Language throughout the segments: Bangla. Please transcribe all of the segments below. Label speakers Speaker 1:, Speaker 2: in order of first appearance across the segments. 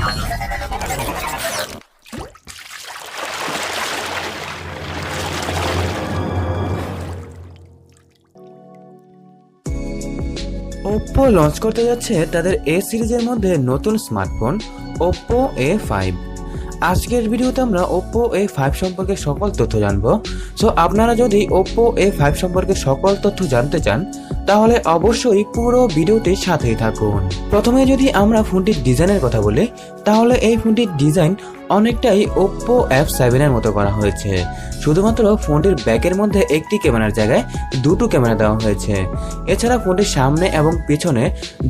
Speaker 1: Oppo লঞ্চ করতে যাচ্ছে তাদের A সিরিজের মধ্যে নতুন স্মার্টফোন Oppo A5। আজকের ভিডিওতে আমরা Oppo A5 সম্পর্কে সকল তথ্য জানবো। সো আপনারা যদি Oppo A5 সম্পর্কে সকল তথ্য জানতে চান তাহলে অবশ্যই পুরো ভিডিওটির সাথেই থাকুন। প্রথমে যদি আমরা ফোনটির ডিজাইনের কথা বলি তাহলে এই ফোনটির ডিজাইন অনেকটাই Oppo F7 এর মতো করা হয়েছে। শুধুমাত্র ফোনটির ব্যাকের মধ্যে একটি ক্যামেরার জায়গায় দুটো ক্যামেরা দেওয়া হয়েছে। এছাড়া ফোনটির সামনে এবং পিছনে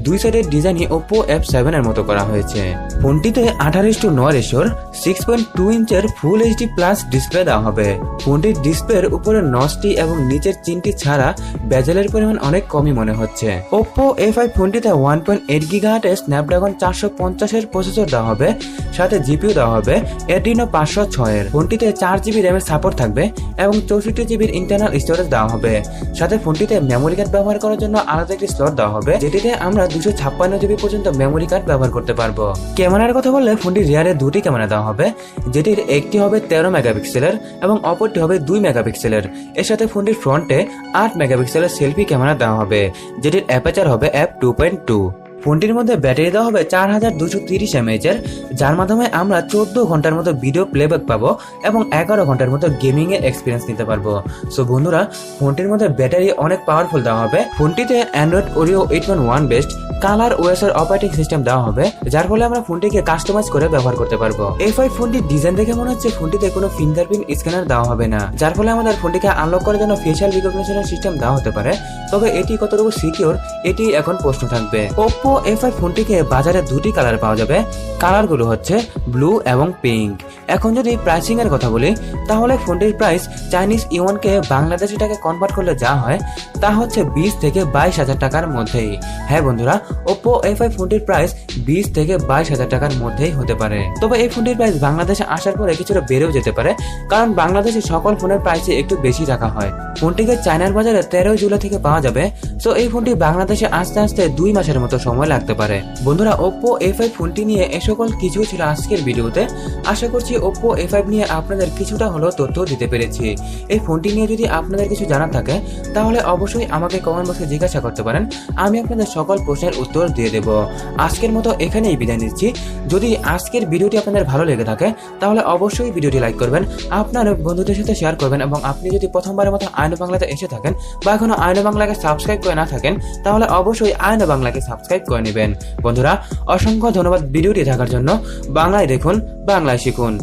Speaker 1: দুই সাইডের ডিজাইনই Oppo F7 এর মতো করা হয়েছে। ফোনটিতে 18:9 রেশিওর 6.2 ইঞ্চের ফুল এইচডি প্লাস ডিসপ্লে দেওয়া হবে। ফোনটির ডিসপ্লের উপরে নচটি এবং নিচের চিনটি ছাড়া বেজেলের পরিমাণ অনেক কমই মনে হচ্ছে। Oppo A5 ফোনটিতে 1.8 GHz স্ন্যাপড্রাগন 450 এর প্রসেসর দেওয়া হবে, সাথে জিপিইউ দেওয়া হবে Adreno 506 এর। ফোনটিতে 4GB RAM এর সাপোর্ট থাকবে এবং 64GB ইন্টারনাল স্টোরেজ দেওয়া হবে। সাথে ফোনটিতে মেমোরি কার্ড ব্যবহার করার জন্য আলাদা একটি স্লট দেওয়া হবে, যেটিতে আমরা 256GB পর্যন্ত মেমোরি কার্ড ব্যবহার করতে পারবো। ক্যামেরার কথা বললে ফোনটির রিয়ারে দুটি ক্যামেরা দেওয়া হবে, যেটির একটি হবে 13 মেগাপিক্সেলের এবং অপরটি হবে 2 মেগাপিক্সেলের। এর সাথে ফোনটির ফ্রন্টে 8 মেগাপিক্সেলের সেলফি ক্যামেরা দেওয়া হবে, যেটির অ্যাপারচার হবে f2.2। ফোনটির মধ্যে ব্যাটারি দেওয়া হবে 4230 mAh এর, যার মাধ্যমে আমরা 14 ঘন্টার মতো ভিডিও প্লেব্যাক পাবো এবং 11 ঘন্টার মতো গেমিং এর এক্সপিরিয়েন্স নিতে পারবো। সো বন্ধুরা, ফোনটির মধ্যে ব্যাটারি অনেক পাওয়ারফুল দেওয়া হবে। ফোনটিতে Android Oreo 8.1 based Color OS এর অপারেটিং সিস্টেম দেওয়া হবে, যার ফলে আমরা ফোনটিকে কাস্টমাইজ করে ব্যবহার করতে পারবো। A5 ফোনটির ডিজাইন দেখে মনে হচ্ছে ফোনটিতে কোনো ফিঙ্গারপ্রিন্ট স্ক্যানার দেওয়া হবে না, যার ফলে আমাদের ফোনটিকে আনলক করার জন্য ফেশিয়াল রিকগনিশনের সিস্টেম দেওয়া হতে পারে। তবে এটি কতটুকু সিকিউর এটি এখন প্রশ্ন থাকবে। Oppo A5 ফোনটিকে বাজারে দুটি কালার পাওয়া যাবে। কালারগুলো হচ্ছে ব্লু এবং পিঙ্ক। এখন যদি প্রাইসিং এর কথা বলি তাহলে ফোনটির প্রাইস চাইনিজ ইউয়ানকে বাংলাদেশি টাকায় কনভার্ট করলে যা হয় তা হচ্ছে 20 থেকে 22,000 টাকার মধ্যেই। হ্যাঁ বন্ধুরা, Oppo A5 ফোনটির প্রাইস 20 থেকে 22,000 টাকার মধ্যেই হতে পারে। তবে এই ফোনটির প্রাইস বাংলাদেশে আসার পরে কিছুটা বেড়েও যেতে পারে, কারণ বাংলাদেশে সকল ফোনের প্রাইসে একটু বেশি রাখা হয়। ফোনটিকে চায়নার বাজারে 13 জুলাই থেকে পাওয়া যাবে। সো এই ফোনটি বাংলাদেশে আসতে আসতে 2 মাসের মতো সময় লাগতে পারে। বন্ধুরা, Oppo A5 ফোনটি নিয়ে এ সকল কিছু ছিল আজকের ভিডিওতে। আশা করছি Oppo A5 নিয়ে আপনাদের কিছুটা হলেও তথ্য দিতে পেরেছি। এই ফোনটি নিয়ে যদি আপনাদের কিছু জানার থাকে তাহলে অবশ্যই আমাকে কমেন্ট বক্সে জিজ্ঞাসা করতে পারেন, আমি আপনাদের সকল প্রশ্নের উত্তর দিয়ে দেব। আজকের মতো এখানেই বিদায় নিচ্ছি। যদি আজকের ভিডিওটি আপনাদের ভালো লেগে থাকে তাহলে অবশ্যই ভিডিওটি লাইক করবেন, আপনার বন্ধুদের সাথে শেয়ার করবেন এবং আপনি যদি প্রথমবারের মতো আইনো বাংলাতে এসে থাকেন বা এখনো আইনো বাংলাকে সাবস্ক্রাইব করে না থাকেন তাহলে অবশ্যই আইনো বাংলাকে সাবস্ক্রাইব করে নেবেন। বন্ধুরা, অসংখ্য ধন্যবাদ ভিডিওটি দেখার জন্য। বাংলায় দেখুন, বাংলায় শিখুন।